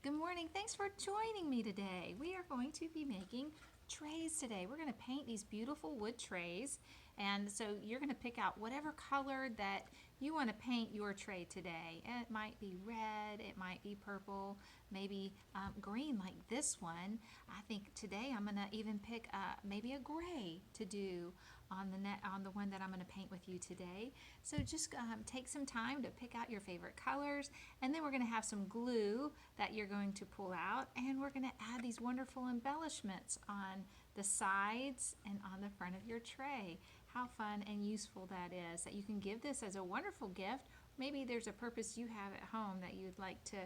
Good morning. Thanks for joining me today. We are going to be making trays today. We're going to paint these beautiful wood trays. And so you're going to pick out whatever color that you want to paint your tray today. It might be red, it might be purple, maybe green like this one. I think today I'm going to even pick maybe a gray to do on the one that I'm going to paint with you today. So just take some time to pick out your favorite colors, and then we're going to have some glue that you're going to pull out, and we're going to add these wonderful embellishments on the sides and on the front of your tray. How fun and useful that is, that you can give this as a wonderful gift. Maybe there's a purpose you have at home that you'd like to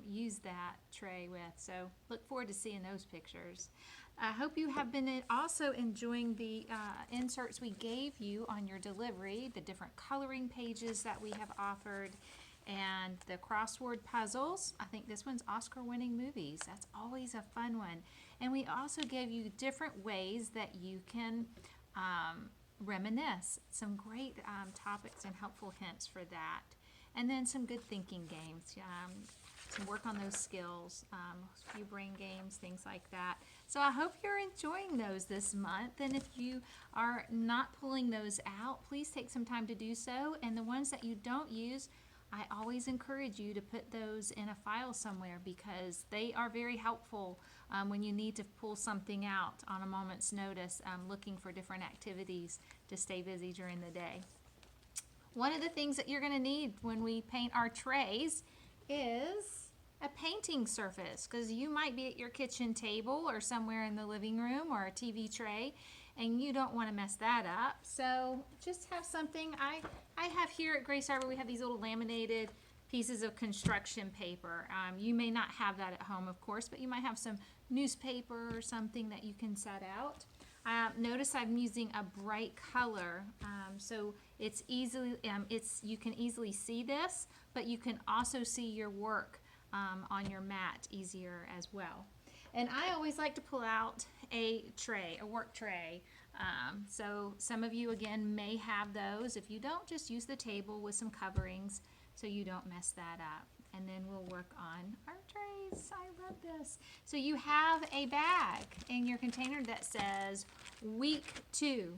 use that tray with. So look forward to seeing those pictures. I hope you have been also enjoying the inserts we gave you on your delivery, the different coloring pages that we have offered, and the crossword puzzles. I think this one's Oscar-winning movies. That's always a fun one. And we also gave you different ways that you can reminisce. Some great topics and helpful hints for that. And then some good thinking games. To work on those skills, a few brain games, things like that. So I hope you're enjoying those this month. And if you are not pulling those out, please take some time to do so. And the ones that you don't use, I always encourage you to put those in a file somewhere, because they are very helpful when you need to pull something out on a moment's notice, looking for different activities to stay busy during the day. One of the things that you're going to need when we paint our trays is a painting surface, because you might be at your kitchen table or somewhere in the living room or a TV tray, and you don't want to mess that up. So just have something. I have here at Grace Harbor, we have these little laminated pieces of construction paper. You may not have that at home, of course, but you might have some newspaper or something that you can set out. Notice I'm using a bright color, so it's easily you can easily see this, but you can also see your work on your mat easier as well. And I always like to pull out a tray, a work tray. So some of you again may have those. If you don't, just use the table with some coverings so you don't mess that up. And then we'll work on our trays. I love this. So you have a bag in your container that says week 2,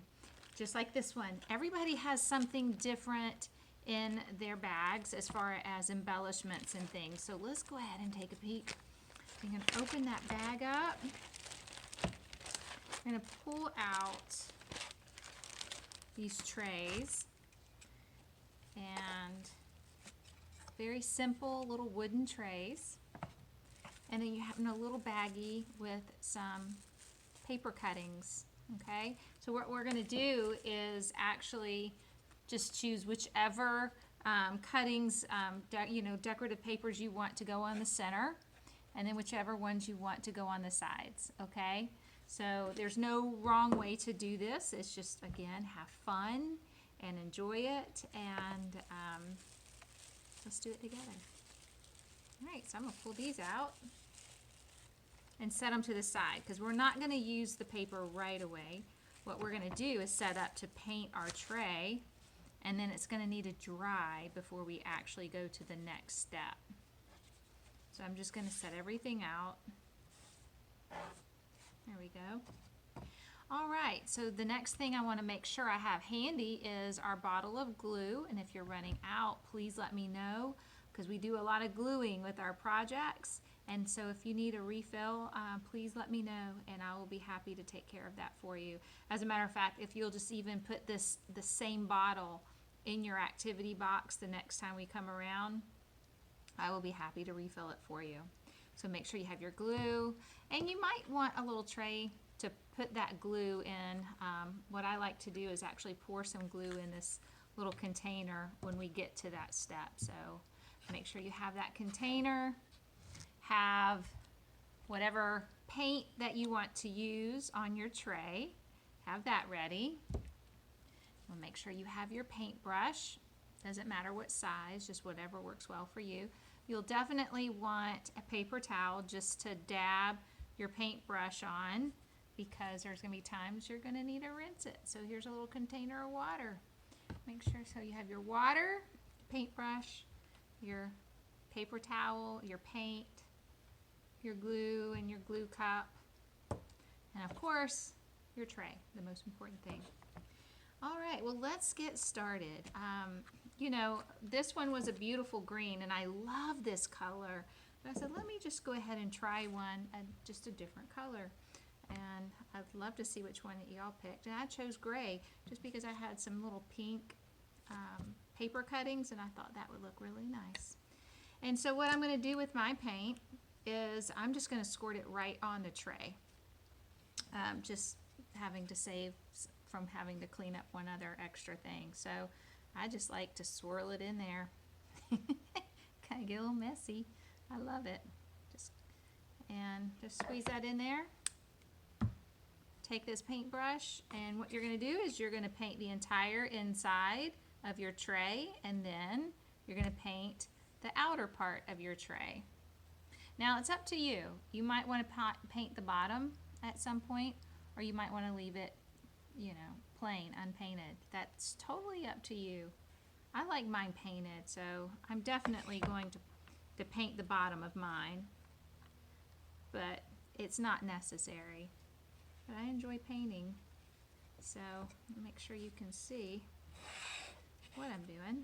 just like this one. Everybody has something different in their bags as far as embellishments and things. So let's go ahead and take a peek. I'm going to open that bag up. I'm going to pull out these trays, and very simple little wooden trays. And then you have a little baggie with some paper cuttings, okay? So what we're going to do is actually just choose whichever cuttings, decorative papers you want to go on the center, and then whichever ones you want to go on the sides, okay? So there's no wrong way to do this. It's just, again, have fun and enjoy it, and let's do it together. All right, so I'm going to pull these out and set them to the side, because we're not going to use the paper right away. What we're going to do is set up to paint our tray, and then it's going to need to dry before we actually go to the next step. So I'm just going to set everything out. There we go. All right, so the next thing I want to make sure I have handy is our bottle of glue, and if you're running out, please let me know, because we do a lot of gluing with our projects. And so if you need a refill, please let me know, and I will be happy to take care of that for you. As a matter of fact, if you'll just even put the same bottle in your activity box the next time we come around, I will be happy to refill it for you. So make sure you have your glue, and you might want a little tray to put that glue in. What I like to do is actually pour some glue in this little container when we get to that step. So make sure you have that container. Have whatever paint that you want to use on your tray. Have that ready. Well, make sure you have your paintbrush. Doesn't matter what size, just whatever works well for you. You'll definitely want a paper towel just to dab your paintbrush on, because there's going to be times you're going to need to rinse it. So here's a little container of water. Make sure so you have your water, paintbrush, your paper towel, your paint, your glue and your glue cup, and of course, your tray, the most important thing. All right, well, let's get started. You know, this one was a beautiful green, and I love this color. But I said, let me just go ahead and try one, just a different color. And I'd love to see which one that y'all picked. And I chose gray just because I had some little pink paper cuttings, and I thought that would look really nice. And so what I'm going to do with my paint is I'm just going to squirt it right on the tray. Just having to save from having to clean up one other extra thing. So I just like to swirl it in there. Kind of get a little messy. I love it. Just squeeze that in there. Take this paintbrush, and what you're going to do is you're going to paint the entire inside of your tray, and then you're going to paint the outer part of your tray. Now it's up to you. You might want to paint the bottom at some point, or you might want to leave it, you know, plain, unpainted. That's totally up to you. I like mine painted, so I'm definitely going to paint the bottom of mine, but it's not necessary. But I enjoy painting, so make sure you can see what I'm doing.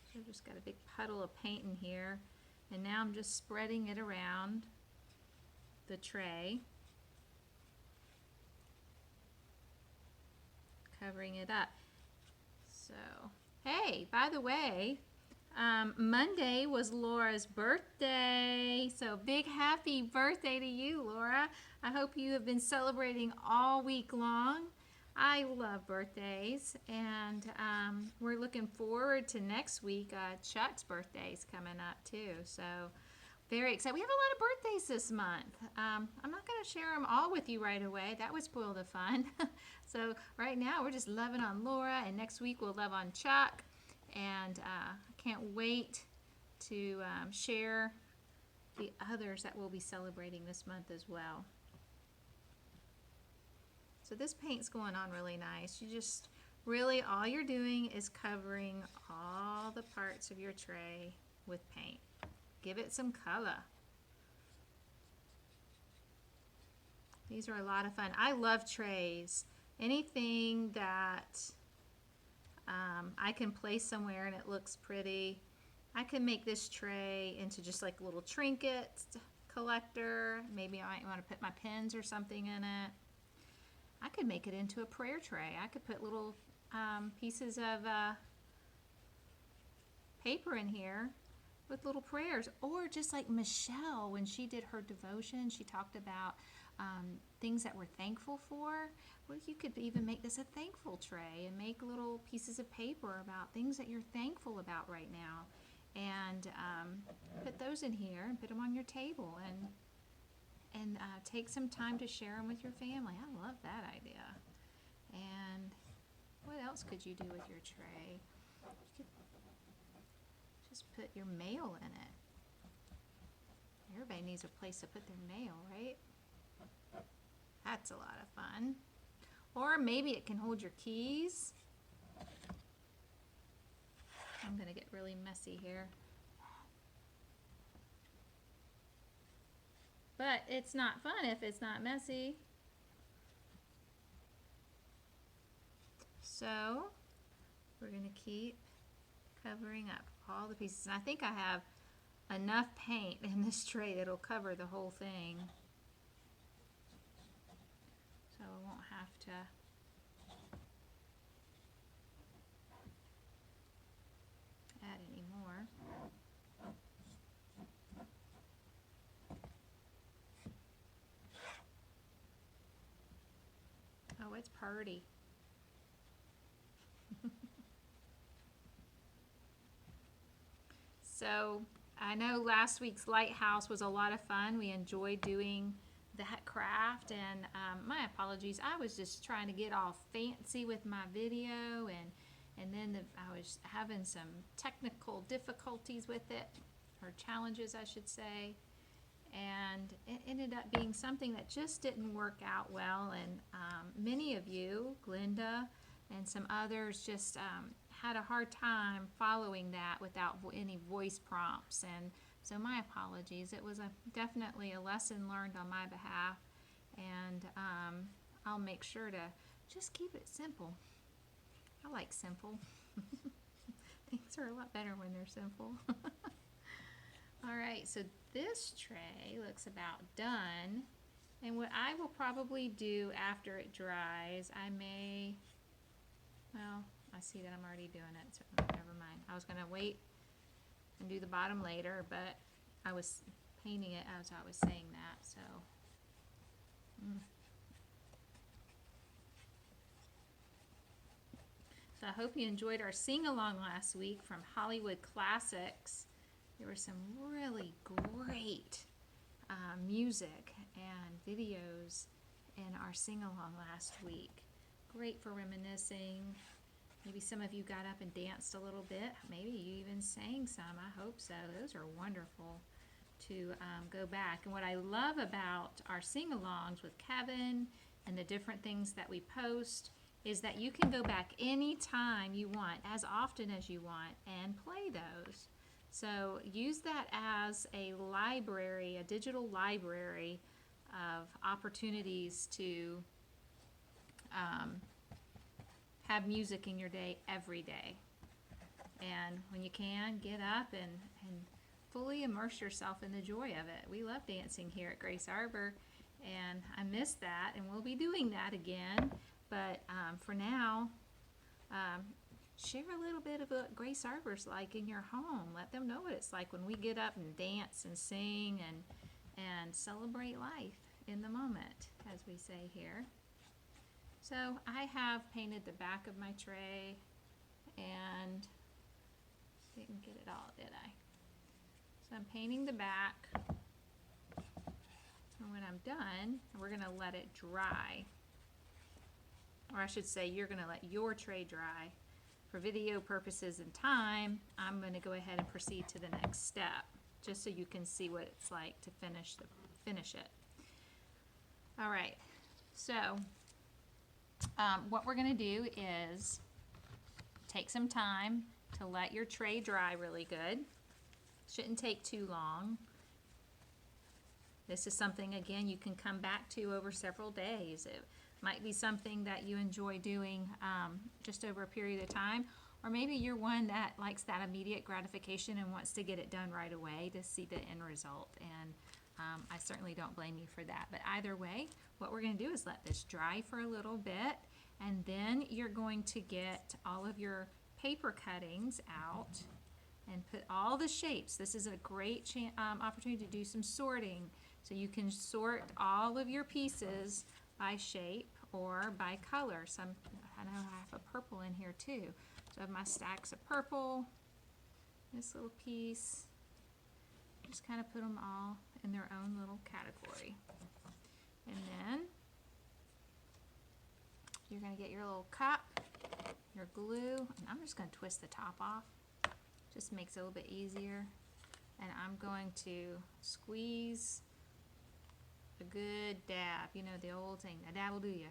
So I've just got a big puddle of paint in here, and now I'm just spreading it around the tray, covering it up. So, hey, by the way, Monday was Laura's birthday, so big happy birthday to you, Laura. I hope you have been celebrating all week long. I love birthdays, and we're looking forward to next week. Chuck's birthday's coming up too, so very excited. We have a lot of birthdays this month. I'm not going to share them all with you right away. That would spoil the fun. So right now we're just loving on Laura, and next week we'll love on Chuck. And I can't wait to share the others that we'll be celebrating this month as well. So this paint's going on really nice. You just really, all you're doing is covering all the parts of your tray with paint. Give it some color. These are a lot of fun. I love trays. Anything that I can place somewhere and it looks pretty. I can make this tray into just like a little trinket collector. Maybe I might want to put my pens or something in it. I could make it into a prayer tray. I could put little pieces of paper in here with little prayers. Or just like Michelle, when she did her devotion, she talked about things that we're thankful for. Well, you could even make this a thankful tray and make little pieces of paper about things that you're thankful about right now, and put those in here and put them on your table, and take some time to share them with your family. I love that idea. And what else could you do with your tray? You could just put your mail in it. Everybody needs a place to put their mail, right? That's a lot of fun. Or maybe it can hold your keys. I'm going to get really messy here. But it's not fun if it's not messy. So we're going to keep covering up all the pieces. And I think I have enough paint in this tray that'll cover the whole thing. So I won't have to add any more. Oh, it's pretty. So I know last week's lighthouse was a lot of fun. We enjoyed doing that craft, and my apologies, I was just trying to get all fancy with my video, and then I was having some technical difficulties with it, or challenges I should say, and it ended up being something that just didn't work out well, and many of you, Glenda and some others, just had a hard time following that without any voice prompts, and So my apologies. It was definitely a lesson learned on my behalf, and I'll make sure to just keep it simple. I like simple. Things are a lot better when they're simple. All right, so this tray looks about done. And what I will probably do after it dries, well, I see that I'm already doing it, so never mind. I was gonna wait and do the bottom later, but I was painting it as I was saying that, so. So I hope you enjoyed our sing-along last week from Hollywood Classics. There were some really great music and videos in our sing-along last week. Great for reminiscing. Maybe some of you got up and danced a little bit. Maybe you even sang some. I hope so. Those are wonderful to go back. And what I love about our sing-alongs with Kevin and the different things that we post is that you can go back anytime you want, as often as you want, and play those. So use that as a library, a digital library of opportunities to have music in your day every day. And when you can, get up and fully immerse yourself in the joy of it. We love dancing here at Grace Arbor, and I miss that, and we'll be doing that again. But for now, share a little bit of what Grace Arbor's like in your home. Let them know what it's like when we get up and dance and sing and celebrate life in the moment, as we say here. So I have painted the back of my tray, and didn't get it all, did I? So I'm painting the back, and when I'm done, we're gonna let it dry. Or I should say, you're gonna let your tray dry. For video purposes and time, I'm gonna go ahead and proceed to the next step, just so you can see what it's like to finish it. All right, so what we're gonna do is take some time to let your tray dry really good. Shouldn't take too long. This is something, again, you can come back to over several days. It might be something that you enjoy doing just over a period of time, or maybe you're one that likes that immediate gratification and wants to get it done right away to see the end result, and I certainly don't blame you for that. But either way, what we're going to do is let this dry for a little bit, and then you're going to get all of your paper cuttings out and put all the shapes. This is a great opportunity to do some sorting. So you can sort all of your pieces by shape or by color. I know I have a purple in here too. So I have my stacks of purple, this little piece. Just kind of put them all in their own little category. And then you're gonna get your little cup, your glue, and I'm just gonna twist the top off. Just makes it a little bit easier. And I'm going to squeeze a good dab. You know the old saying, a dab will do ya.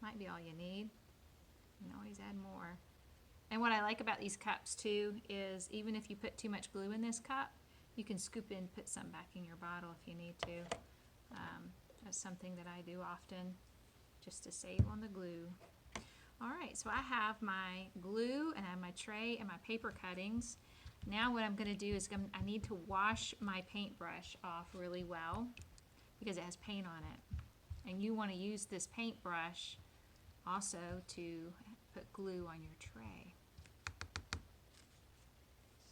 Might be all you need. You can always add more. And what I like about these cups too is even if you put too much glue in this cup, you can scoop in, put some back in your bottle if you need to. That's something that I do often just to save on the glue. All right, so I have my glue and I have my tray and my paper cuttings. Now what I'm gonna do is I need to wash my paintbrush off really well because it has paint on it. And you wanna use this paintbrush also to put glue on your tray.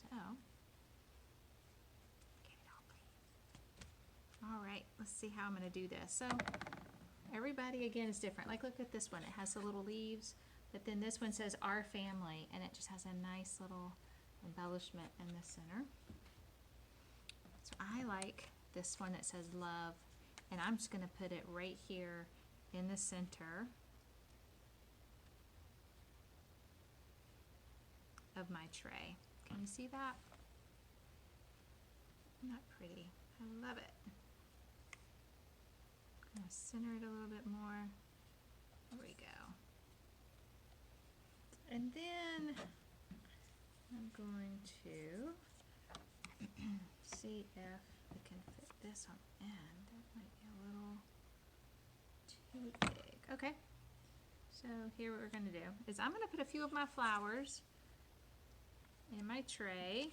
So, get it all clean. All right, let's see how I'm gonna do this. So, everybody again is different. Like look at this one, it has the little leaves, but then this one says Our Family, and it just has a nice little embellishment in the center. So I like this one that says Love, and I'm just gonna put it right here in the center of my tray. Can you see that? Not pretty. I love it. I'm gonna center it a little bit more. There we go. And then I'm going to see if we can fit this on the end. That might be a little too big. Okay, so here what we're gonna do is I'm gonna put a few of my flowers in my tray.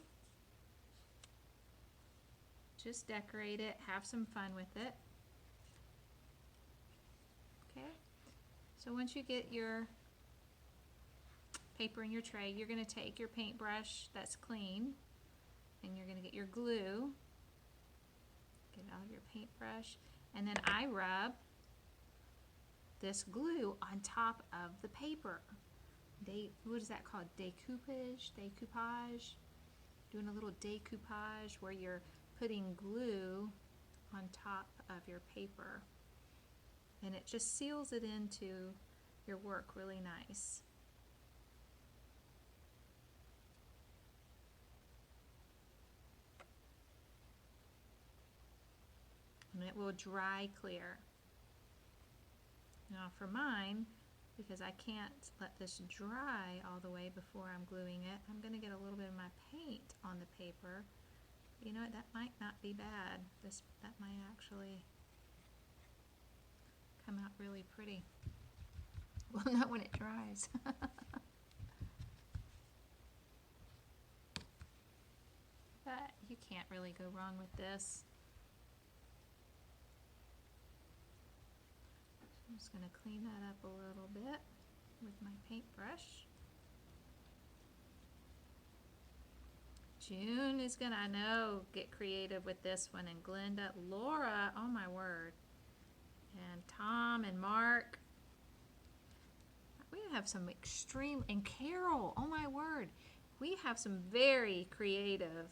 Just decorate it, have some fun with it. Okay, so once you get your paper in your tray, you're gonna take your paintbrush that's clean and you're gonna get your glue, get out of your paintbrush, and then I rub this glue on top of the paper. What is that called? Decoupage? Decoupage? Doing a little decoupage where you're putting glue on top of your paper. And it just seals it into your work really nice. And it will dry clear. Now for mine, because I can't let this dry all the way before I'm gluing it, I'm going to get a little bit of my paint on the paper. You know what, that might not be bad. That might actually come out really pretty. Well, not when it dries. But you can't really go wrong with this. I'm just going to clean that up a little bit with my paintbrush. June is gonna, I know, get creative with this one, and Glenda, Laura, oh my word, and Tom and Mark. We have some extreme, and Carol, oh my word, we have some very creative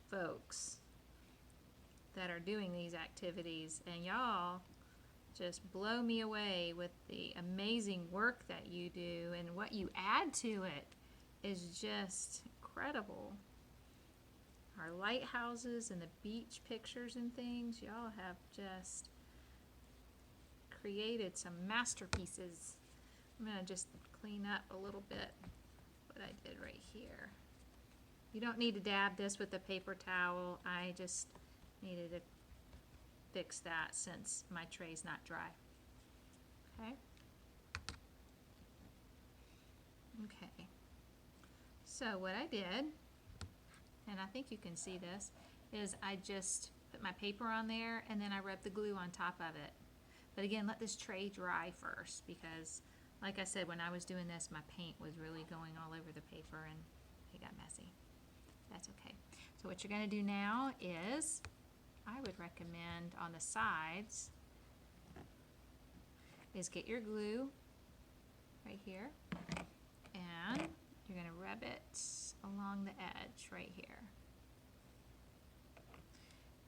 folks that are doing these activities, and y'all just blow me away with the amazing work that you do, and what you add to it is just incredible. Our lighthouses and the beach pictures and things, y'all have just created some masterpieces. I'm gonna just clean up a little bit what I did right here. You don't need to dab this with a paper towel. I just needed to fix that since my tray's not dry. Okay. Okay. So what I did, and I think you can see this, is I just put my paper on there and then I rubbed the glue on top of it. But again, let this tray dry first, because like I said, when I was doing this, my paint was really going all over the paper and it got messy. That's okay. So what you're going to do now is, I would recommend on the sides, is get your glue right here, and you're going to rub it along the edge right here.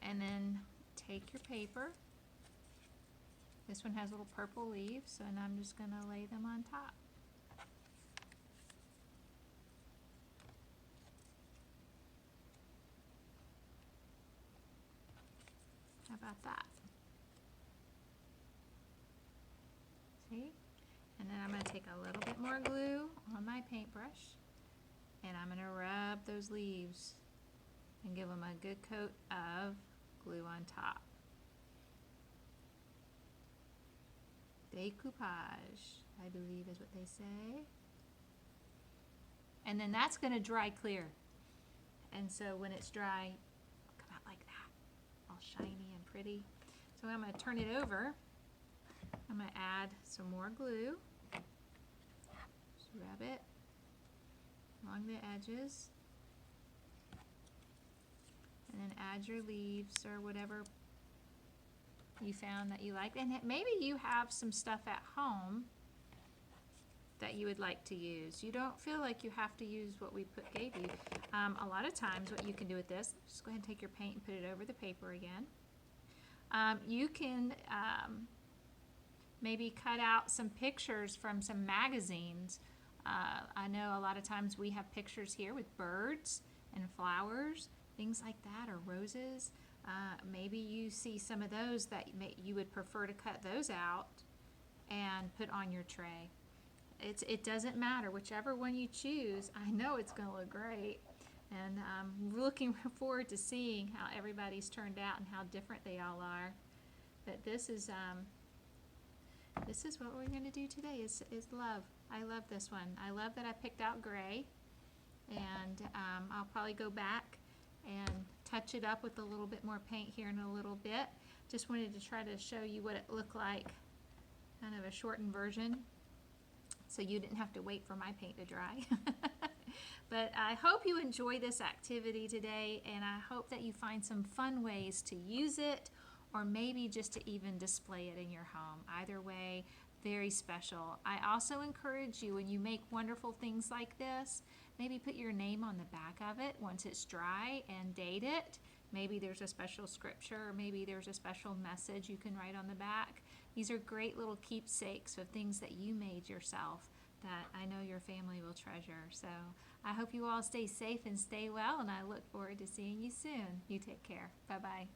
And then take your paper. This one has little purple leaves, and I'm just going to lay them on top. How about that? See? And then I'm going to take a little bit more glue on my paintbrush, and I'm going to rub those leaves and give them a good coat of glue on top. Decoupage, I believe is what they say. And then that's going to dry clear. And so when it's dry, it'll come out like that, all shiny and pretty. So I'm going to turn it over. I'm going to add some more glue. Just rub it along the edges. And then add your leaves or whatever you found that you like. And maybe you have some stuff at home that you would like to use. You don't feel like you have to use what we gave you. A lot of times what you can do with this, just go ahead and take your paint and put it over the paper again. You can maybe cut out some pictures from some magazines. I know a lot of times we have pictures here with birds and flowers, things like that, or roses. Maybe you see some of those that you would prefer to cut those out and put on your tray. It doesn't matter, whichever one you choose. I know it's going to look great. And I'm looking forward to seeing how everybody's turned out and how different they all are. But this is what we're going to do today is love. I love this one. I love that I picked out gray. And I'll probably go back and touch it up with a little bit more paint here in a little bit. Just wanted to try to show you what it looked like, kind of a shortened version, so you didn't have to wait for my paint to dry. But I hope you enjoy this activity today, and I hope that you find some fun ways to use it, or maybe just to even display it in your home. Either way, very special. I also encourage you, when you make wonderful things like this, maybe put your name on the back of it once it's dry and date it. Maybe there's a special scripture, or maybe there's a special message you can write on the back. These are great little keepsakes of things that you made yourself that I know your family will treasure. So I hope you all stay safe and stay well, and I look forward to seeing you soon. You take care. Bye-bye.